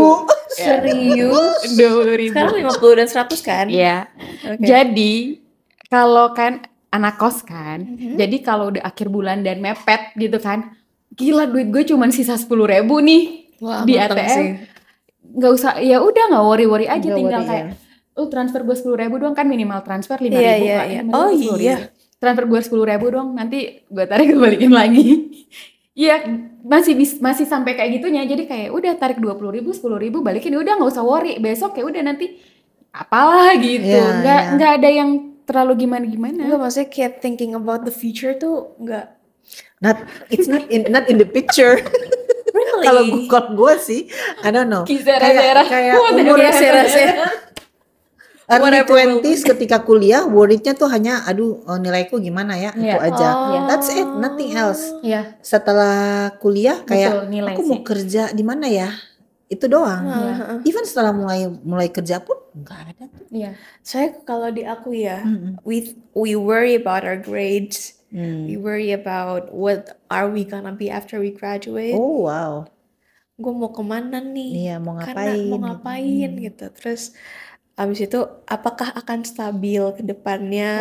Serius? 20.000. Sekarang 50 dan 100 kan? Iya. Okay. Jadi kalau kan anak kos kan, jadi kalau udah akhir bulan dan mepet gitu kan, gila duit gue cuma sisa 10.000 nih. Wah, di ATM. Nggak usah, ya udah nggak worry aja, tinggal kayak lu transfer gue 10.000 doang, kan minimal transfer 5.000 kan. Oh iya. Transfer gue 10.000 doang, nanti gue tarik balikin lagi. Iya, masih sampai kayak gitunya. Jadi kayak udah tarik 20.000, 10.000 balikin, udah nggak usah worry. Besok ya udah nanti apalah gitu. Nggak ada yang terlalu gimana. Enggak, maksudnya kayak thinking about the future tuh nggak. It's not in the picture. Really? Kalau gue sih, I don't know. Kayak umur early 20s ketika kuliah, worried-nya tuh hanya aduh nilaiku gimana ya, itu aja. That's it, nothing else. Setelah kuliah kayak aku mau kerja di mana ya? Itu doang. Even setelah mulai kerja pun nggak ada tuh. Saya kalau di aku ya, we worry about our grades. We worry about what are we gonna be after we graduate. Oh wow. Gue mau kemana nih? Iya, mau ngapain gitu. Terus abis itu apakah akan stabil ke depannya?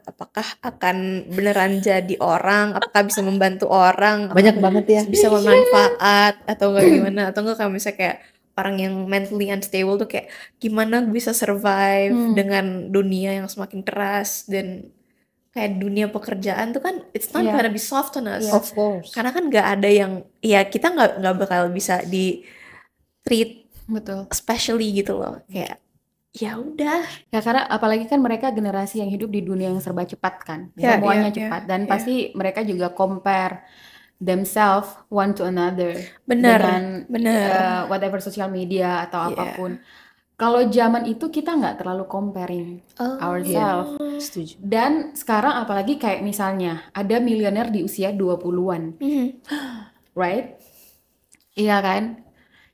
Apakah akan beneran jadi orang? Apakah bisa membantu orang? Banyak banget ya. Bisa bermanfaat atau enggak gimana? Atau enggak kalau misalnya kayak orang yang mentally unstable tuh kayak gimana bisa survive dengan dunia yang semakin keras, dan kayak dunia pekerjaan tuh kan it's not gonna be soft on us. Of course. Karena kan nggak ada yang kita nggak bakal bisa di treat especially gitu loh, kayak ya udah ya, karena apalagi kan mereka generasi yang hidup di dunia yang serba cepat kan, semuanya cepat, dan pasti mereka juga compare themselves one to another dengan whatever social media atau apapun. Kalau zaman itu kita nggak terlalu comparing ourselves. Setuju. Dan sekarang apalagi kayak misalnya ada miliuner di usia 20-an. Right? Iya kan?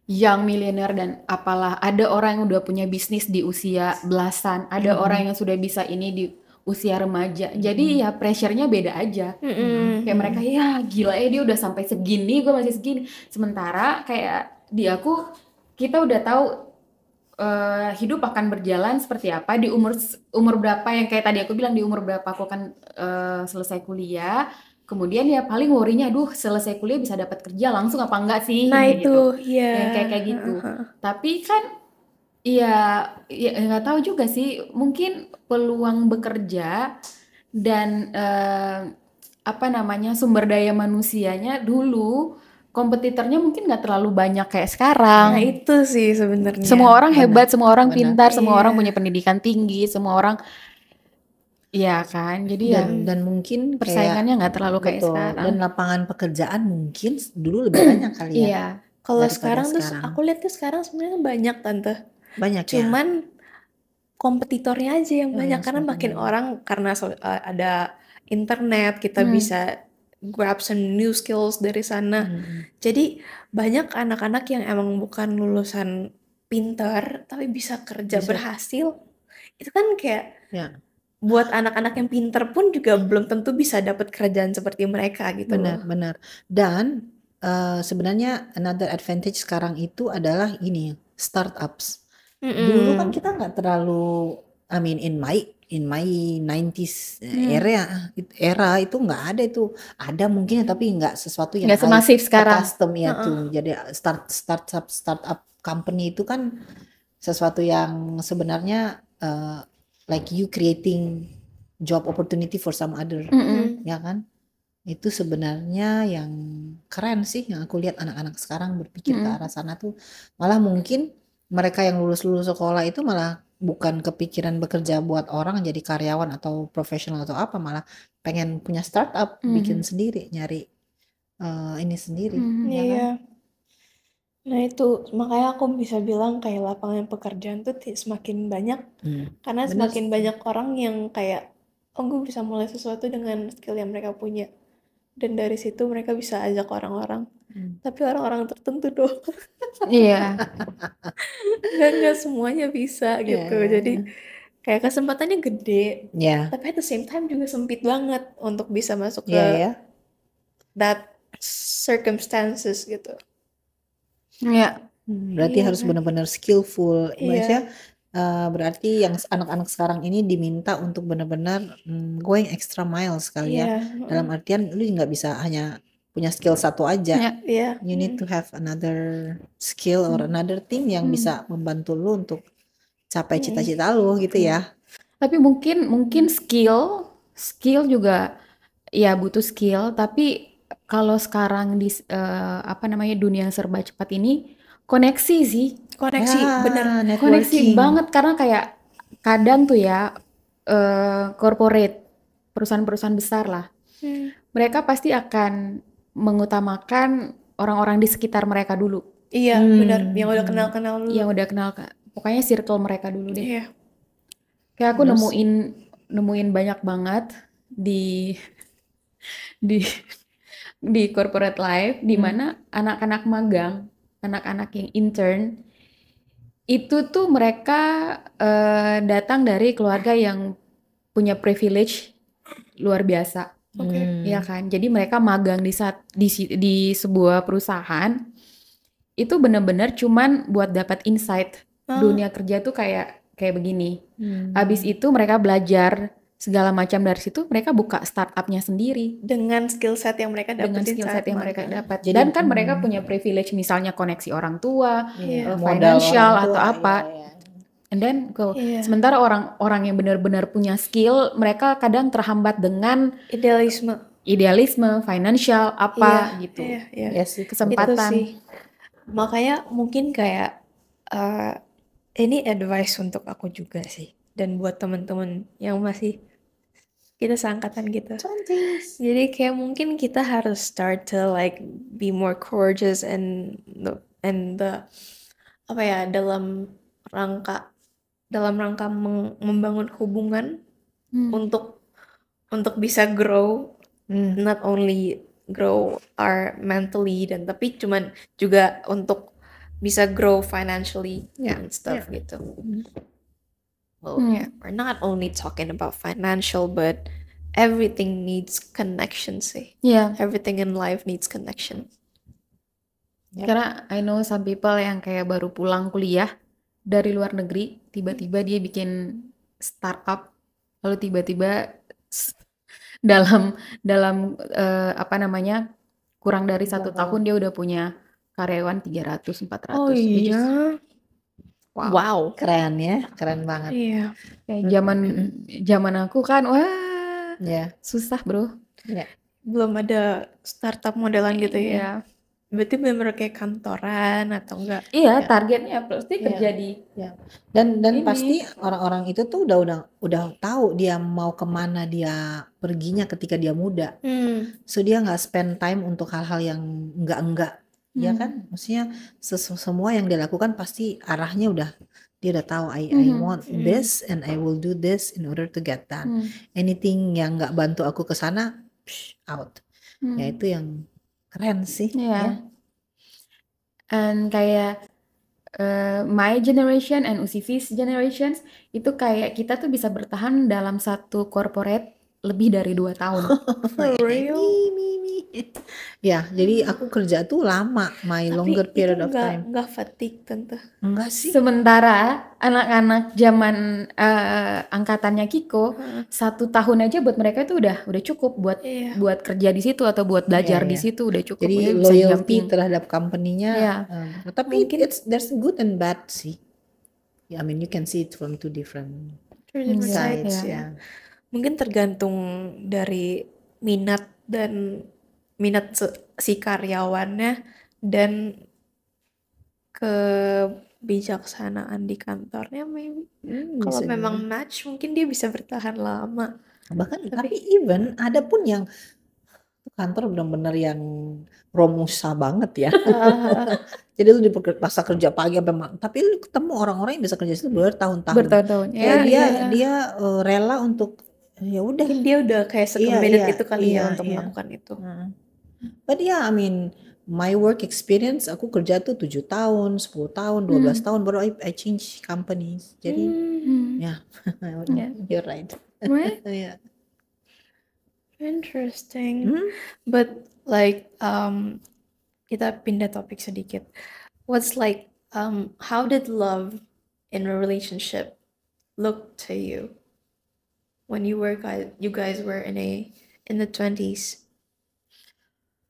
young millionaire dan apalah. Ada orang yang udah punya bisnis di usia belasan, ada orang yang sudah bisa ini di usia remaja. Jadi ya pressure-nya beda aja. Kayak mereka ya gila ya dia udah sampai segini, gue masih segini. Sementara kayak di aku kita udah tahu hidup akan berjalan seperti apa di umur berapa yang kayak tadi aku bilang di umur berapa aku akan selesai kuliah. Kemudian ya paling worry-nya aduh selesai kuliah bisa dapat kerja langsung apa enggak sih Nah ini gitu. itu, ya. Yang kayak gitu. Tapi kan ya nggak tahu juga sih mungkin peluang bekerja dan apa namanya sumber daya manusianya dulu kompetitornya mungkin nggak terlalu banyak kayak Nah sekarang. itu sih sebenarnya. Semua orang Benar, hebat, semua orang benar. pintar, semua orang Iya. punya pendidikan tinggi, semua orang ya kan. Jadi ya Dan mungkin kayak persaingannya nggak terlalu kayak betul. sekarang. Dan lapangan pekerjaan mungkin dulu lebih banyak kali ya Iya. Kalau daripada sekarang tuh sekarang. aku lihat tuh sekarang sebenarnya banyak tante. Banyak ya. Cuman kompetitornya aja yang Oh, banyak yang karena semakin makin banyak. orang karena ada internet kita bisa grab some new skills dari sana. Jadi banyak anak-anak yang emang bukan lulusan pintar tapi bisa kerja Bisa. berhasil. Itu kan kayak Ya, buat anak-anak yang pintar pun juga belum tentu bisa dapat kerjaan seperti mereka gitu loh. benar. Dan sebenarnya another advantage sekarang itu adalah ini startups. Dulu kan kita nggak terlalu, I mean in my 90s era itu nggak ada itu. Ada mungkin tapi nggak sesuatu yang Nggak high semasif sekarang. custom ya tuh. Jadi startup company itu kan sesuatu yang sebenarnya like you creating job opportunity for some other, ya kan? Itu sebenarnya yang keren sih yang aku lihat anak-anak sekarang berpikir ke arah sana tuh. Malah mungkin mereka yang lulus sekolah itu malah bukan kepikiran bekerja buat orang jadi karyawan atau profesional atau apa, malah pengen punya startup, bikin sendiri, nyari ini sendiri, ya kan? Iya. Nah itu makanya aku bisa bilang kayak lapangan pekerjaan tuh semakin banyak karena Bener semakin sih. banyak orang yang kayak oh gue bisa mulai sesuatu dengan skill yang mereka punya dan dari situ mereka bisa ajak orang-orang tapi orang-orang tertentu doang Iya. nggak semuanya bisa gitu jadi kayak kesempatannya gede Ya, tapi at the same time juga sempit banget untuk bisa masuk ya, ke ya. that circumstances gitu. Iya. Berarti Iya harus kan? benar-benar skillful. Iya. Maksudnya berarti yang anak-anak sekarang ini diminta untuk benar-benar going extra miles kali ya. Iya. Dalam artian lu nggak bisa hanya punya skill satu aja. Iya. Iya. You need to have another skill or another thing yang bisa membantu lu untuk capai cita-cita lu gitu ya. Tapi mungkin skill juga ya butuh skill, tapi kalau sekarang di apa namanya dunia yang serba cepat ini koneksi sih. Koneksi Ya, bener. Koneksi networking. banget karena kayak kadang tuh ya corporate perusahaan-perusahaan besar lah. Mereka pasti akan mengutamakan orang-orang di sekitar mereka dulu. Iya bener yang udah kenal-kenal dulu. Yang udah kenal pokoknya circle mereka dulu deh. Iya. Kayak aku Terus? nemuin banyak banget di di corporate life di mana anak-anak magang, anak-anak yang intern itu tuh mereka datang dari keluarga yang punya privilege luar biasa. Oke. Ya kan? Jadi mereka magang di sebuah perusahaan itu benar-benar cuman buat dapat insight dunia kerja tuh kayak begini. Habis itu mereka belajar segala macam dari situ, mereka buka startupnya sendiri Dengan skill set yang mereka dengan dapetin skill saat set yang mereka magang. dapat. Jadi, Dan kan mereka punya privilege misalnya koneksi orang tua, Modal financial orang tua, atau apa. iya. And then Iya. sementara orang-orang yang benar-benar punya skill, mereka kadang terhambat dengan Idealisme. financial apa gitu. Iya, iya. Ya sih, Kesempatan. Itu sih. Makanya mungkin kayak ini advice untuk aku juga sih dan buat teman-teman yang masih kita seangkatan gitu. Jadi kayak mungkin kita harus start to like be more courageous and the apa ya dalam rangka membangun hubungan untuk bisa grow not only grow our mentally dan tapi cuman juga untuk bisa grow financially Yeah, and stuff yeah. gitu. Well, we're not only talking about financial, but everything needs connection sih. Iya. Everything in life needs connection. Karena I know some people yang kayak baru pulang kuliah dari luar negeri, tiba-tiba dia bikin startup, lalu tiba-tiba dalam apa namanya, kurang dari 1 tahun dia udah punya karyawan 300, 400. Oh which is iya. Wow. Keren ya, keren banget. Iya. kayak zaman aku kan, wah Ya, susah bro. ya. Belum ada startup modelan gitu ya. Iya. Berarti bener kayak kantoran atau enggak? Iya, targetnya pasti kerja di Ya. Dan Ini. pasti orang-orang itu tuh udah tahu dia mau kemana dia perginya ketika dia muda. So dia nggak spend time untuk hal-hal yang enggak, ya kan? Maksudnya semua yang dia lakukan pasti arahnya dia udah tahu I want this and I will do this in order to get that. Anything yang nggak bantu aku ke sana, out. Ya itu yang keren sih. Iya. Ya. And kayak my generation and Usifi's generations itu kayak kita tuh bisa bertahan dalam satu corporate lebih dari 2 tahun. For real? Me. Ya, jadi aku kerja tuh lama, my longer period of time. Enggak fatigue tante. Enggak sih. Sementara anak-anak zaman angkatannya Kiko 1 tahun aja buat mereka itu udah cukup buat Iya. buat kerja di situ atau buat belajar Iya, di iya. situ udah cukup. Jadi Udah bisa loyalty jumping. terhadap company-nya. Iya. Tapi there's good and bad sih. I mean you can see it from two different sides. Iya. Ya. Mungkin tergantung dari minat si karyawannya dan kebijaksanaan di kantornya maybe. Kalau Bisa memang match mungkin dia bisa bertahan lama. Bahkan tapi even ada pun yang kantor benar-benar yang Romusa banget ya. Jadi lu dipaksa kerja pagi sampai malam. Tapi lu ketemu orang-orang yang bisa kerja situ bertahun-tahun. Ya, Dia rela untuk ya udah. Mungkin dia udah kayak se-committed itu kali ya iya, untuk iya. melakukan itu. But yeah, I mean my work experience aku kerja tuh 7 tahun, 10 tahun, 12 tahun baru I change companies. Jadi ya, you're right. Right? Yeah. Interesting. But like kita pindah topik sedikit. What's like how did love in a relationship look to you when you guys were in the 20s?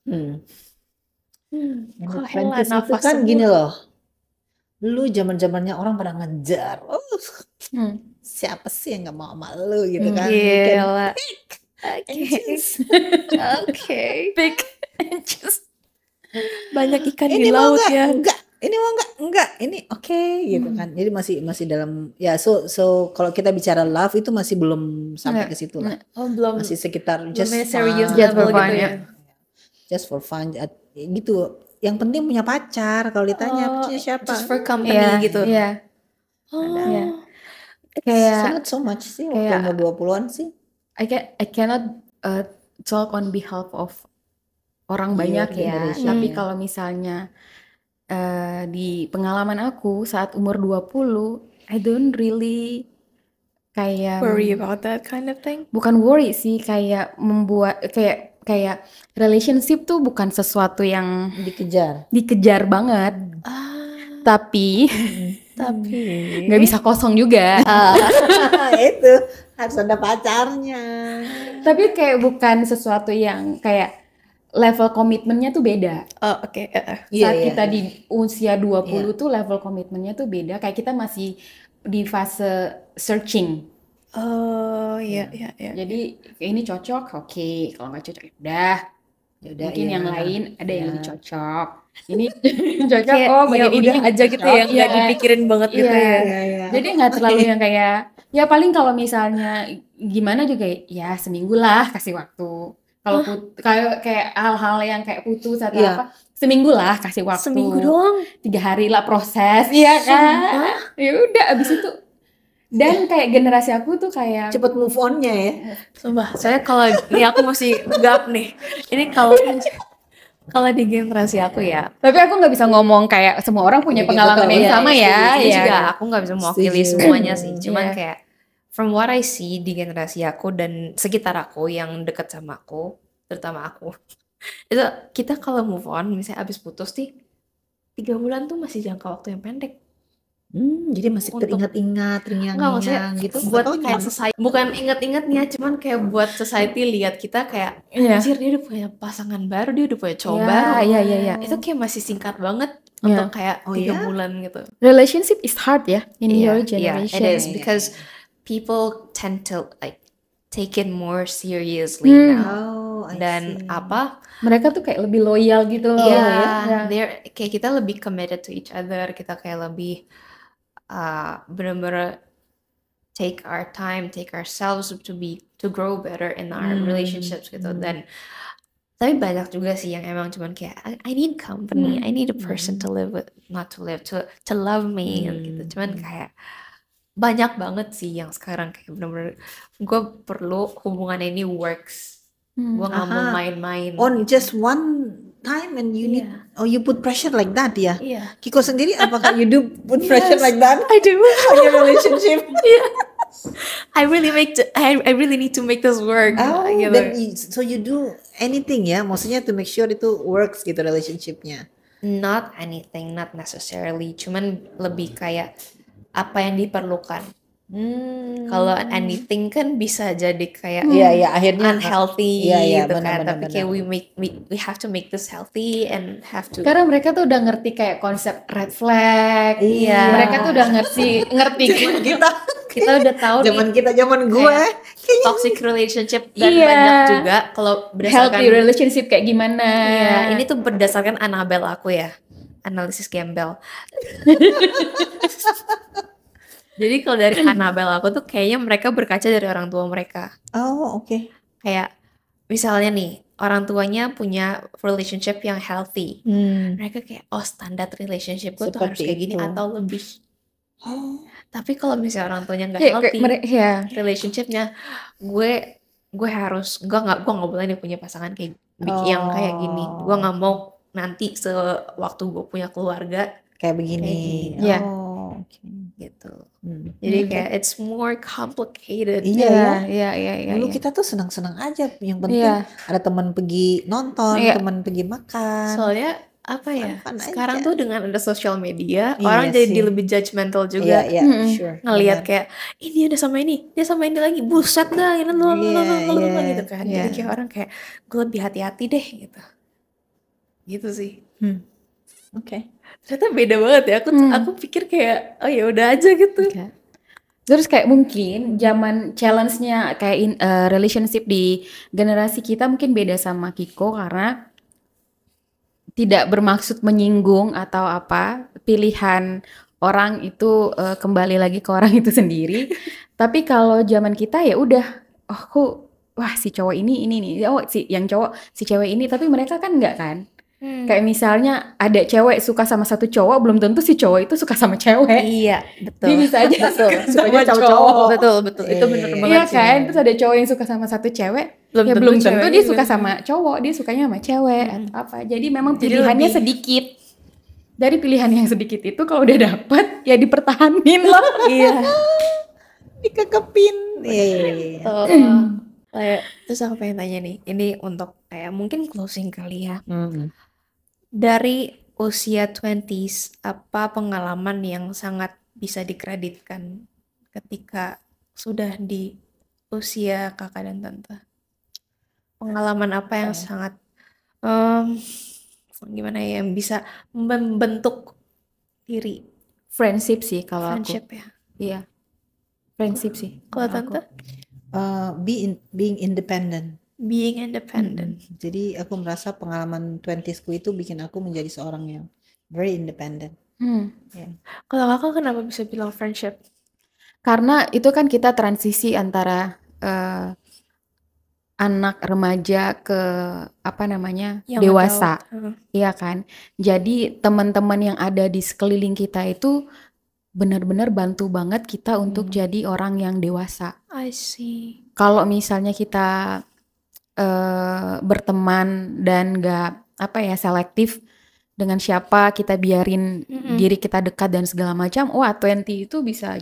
In the Kok 20s hela itu nafas kan semua. gini loh. Lu zaman-zamannya orang pada ngejar. Siapa sih yang gak mau sama lu gitu kan. Gila. Oke. Big and just banyak ikan Ini di mau laut nggak? ya. Ini mau nggak? Ini oke gitu kan. Jadi masih dalam ya so kalau kita bicara love itu masih belum sampai ke situ lah. Oh, belum Masih sekitar just belum serious fun. Just level for fun, gitu ya. ya. Just for fun gitu. Yang penting punya pacar. Kalau ditanya punya siapa? Just for company Iya, gitu. Iya. Oh. Iya. Kayak Not so much sih waktu kayak- umur 20-an sih. I cannot talk on behalf of orang banyak ya. generation, Tapi ya. kalau misalnya di pengalaman aku saat umur 20, I don't really kayak Worry about that kind of thing. bukan worry sih, kayak membuat kayak relationship tuh bukan sesuatu yang dikejar banget. Tapi nggak bisa kosong juga. Itu harus ada pacarnya. Tapi kayak bukan sesuatu yang kayak level komitmennya tuh beda. Oh, oke. Saat kita di usia 20 tuh level komitmennya tuh beda. Kayak kita masih di fase searching. Oh, iya. Jadi ini cocok, oke. Kalau nggak cocok ya udah. Mungkin yang lain ada yang lebih cocok. Ini cocok, Kayak bagian ini udah aja gitu ya, nggak Iya. dipikirin banget gitu Iya. ya. Jadi nggak terlalu yang kayak ya paling kalau misalnya gimana juga ya seminggu lah kasih waktu. Kalau kayak hal-hal yang kayak putus atau Iya. apa, seminggu lah kasih waktu. Seminggu doang. 3 hari lah proses, iya kan? Ya udah abis itu. Dan kayak generasi aku tuh kayak Cepet move on-nya ya. Sumpah, saya kalau ini aku masih gap nih. Ini kalau Kalau di generasi aku ya, Tapi aku nggak bisa ngomong kayak semua orang punya Iya, pengalaman betul, yang betul. sama ya. ini Iya. juga aku nggak bisa mewakili Setuju. semuanya sih. Cuman Iya. kayak from what I see di generasi aku dan sekitar aku yang deket sama aku, terutama aku, itu kita kalau move on, misalnya abis putus nih, 3 bulan tuh masih jangka waktu yang pendek. Jadi masih Untuk- teringat-ingat, Enggak, maksudnya terngiang-ngiang gitu. buat Atau kayak gimana? society, bukan inget-ingetnya, cuman kayak buat society lihat kita kayak Iya. anjir dia udah punya pasangan baru, dia udah punya cowok Iya, baru. iya. Itu kayak masih singkat banget Iya. untuk kayak Oh, 3 bulan gitu. Relationship is hard ya in your Yeah, generation. it is Iya, because iya. people tend to like take it more seriously now. Oh, I Dan see. apa? Mereka tuh kayak lebih loyal gitu loh. Iya, Ya. they're kayak kita lebih committed to each other. Kita kayak lebih bener-bener take our time, take ourselves to grow better in our relationships gitu. Dan tapi banyak juga sih yang emang cuman kayak I need company, I need a person to live with, not to live, to love me gitu. Cuman kayak banyak banget sih yang sekarang kayak bener-bener gue perlu hubungan ini works. Gue nggak mau Aha. main-main. On just one time and you need, Iya. you put pressure like that ya? Iya. Kiko sendiri apakah you do put pressure Yes, like that I do. on your relationship? I really need to make this work. Oh, gitu. then so you do anything ya? Maksudnya to make sure itu works gitu relationshipnya. Not anything, not necessarily. Cuman lebih kayak apa yang diperlukan. Kalau anything kan bisa jadi kayak Iya, akhirnya unhealthy Iya, gitu benar, kan. benar, Tapi kayak we have to make this healthy and have to. Karena mereka tuh udah ngerti kayak konsep red flag. Iya. Mereka tuh udah ngerti. Kita udah tahu zaman gue Toxic relationship dan Iya. banyak juga kalau berdasarkan healthy relationship kayak gimana. Iya, ini tuh berdasarkan Annabelle aku ya, analisis Campbell. Jadi kalau dari Annabelle aku tuh kayaknya mereka berkaca dari orang tua mereka. oh oke. Kayak misalnya nih, orang tuanya punya relationship yang healthy. Mereka kayak, oh standar relationship gue tuh harus Seperti kayak gini itu. atau lebih. Oh, Tapi kalau misalnya orang tuanya nggak Kayak healthy, ya. relationshipnya, gue harus, gue nggak boleh nih punya pasangan kayak yang kayak gini. Gue nggak mau nanti sewaktu gue punya keluarga kayak begini. gini. Iya. Oh, oke. gitu. Jadi kayak it's more complicated. Iya ya. Iya. Dulu kita tuh senang-senang aja, yang penting Iya. ada teman pergi nonton, Iya. teman pergi makan. Soalnya apa ya? Fun-fun Sekarang aja. tuh dengan ada social media, Iya orang jadi sih. lebih judgmental juga. Iya, sure. Ngelihat Benar. kayak ini ada sama ini, dia sama ini lagi, buset dah, ini lo Iya. gitu kan. Jadi kayak orang kayak gue lebih hati-hati deh gitu. Gitu sih. Oke. Ternyata beda banget ya. Aku pikir kayak oh ya udah aja gitu. Terus kayak mungkin zaman challenge-nya kayak relationship di generasi kita mungkin beda sama Kiko karena tidak bermaksud menyinggung atau apa, pilihan orang itu kembali lagi ke orang itu sendiri. Tapi kalau zaman kita ya udah, oh aku wah si cowok ini nih, oh si yang cowok si cewek ini, tapi mereka kan enggak kan. Kayak misalnya ada cewek suka sama satu cowok, belum tentu si cowok itu suka sama cewek. Iya, betul. Dia bisa aja Sukanya sama cowok. Betul. Itu bener banget Iya sih. kan, terus ada cowok yang suka sama satu cewek, Belum ya tentu belum tentu ceweknya dia juga. suka sama cowok, dia sukanya sama cewek atau apa. Jadi memang Jadi pilihannya lebih- sedikit. Dari pilihan yang sedikit itu kalau udah dapet ya dipertahanin loh. Iya. Dikekepin. Iya. Kayak terus aku pengen tanya nih, ini untuk kayak mungkin closing kali ya. Dari usia 20s, apa pengalaman yang sangat bisa dikreditkan ketika sudah di usia kakak dan tante? Pengalaman apa yang sangat gimana ya, yang bisa membentuk diri? Friendship sih kalau Friendship ya. aku. Iya. Friendship sih. Kalau kalau aku. tante? Being independent. Being independent. Jadi aku merasa pengalaman 20s-ku itu bikin aku menjadi seorang yang very independent. Kalau kakak kenapa bisa bilang friendship? Karena itu kan kita transisi antara anak remaja ke apa namanya Yang dewasa, adult. iya kan. Jadi teman-teman yang ada di sekeliling kita itu benar-benar bantu banget kita untuk jadi orang yang dewasa. I see. Kalau misalnya kita berteman dan nggak selektif dengan siapa kita biarin diri kita dekat dan segala macam. Wah, 20 itu bisa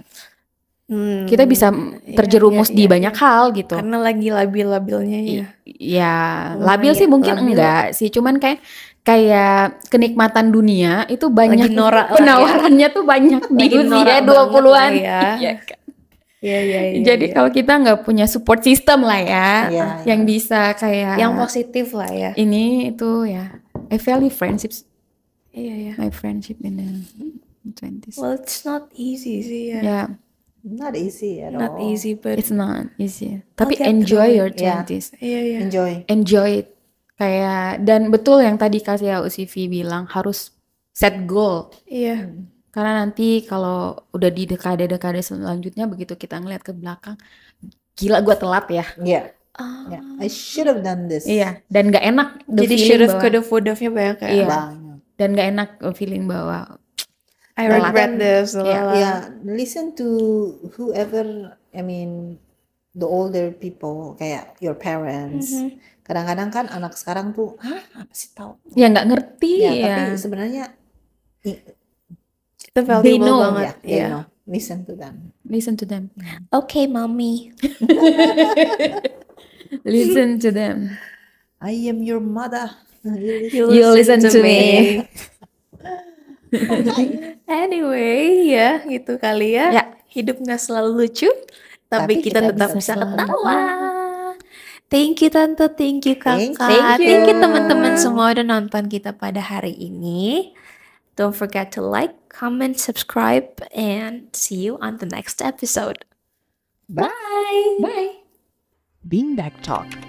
kita bisa terjerumus di banyak hal gitu. Karena lagi labil-labilnya ya. Ya, labil sih mungkin enggak sih, cuman kayak kenikmatan dunia itu banyak, penawarannya tuh banyak di usia 20-an. Iya kan. Jadi kalau kita nggak punya support system lah ya, yang bisa kayak yang positif lah ya. Ini itu ya, I value friendships. My friendship in the 20s. Well, it's not easy sih ya. Yeah. Not easy at Not all. easy, but It's not easy. Tapi enjoy your 20s. Iya. Enjoy it. Kayak, dan betul yang tadi Kak Usivi bilang, harus set goal. Iya. Karena nanti kalau udah di dekade-dekade selanjutnya, begitu kita ngeliat ke belakang, gila gue telat ya. Yeah. I should have done this. Iya, dan gak enak. Jadi should have, could have, would have-nya banyak ya. Iya. Banget. Dan gak enak feeling bahwa I regret this. Listen to whoever, I mean, the older people, kayak your parents. Kadang-kadang kan anak sekarang tuh, apa sih tahu? Ya nggak ngerti Ya, ya. tapi sebenarnya itu valuable banget. They know. Listen to them. Listen to them. Okay, mommy. Listen to them. I am your mother. You listen to me. Anyway, ya gitu kali ya. Hidup nggak selalu lucu, tapi kita tetap bisa ketawa. Thank you Tante, thank you Kakak, thank you teman-teman semua udah nonton kita pada hari ini. Don't forget to like, comment, subscribe, and see you on the next episode. Bye. Bye. Beanbag Talk.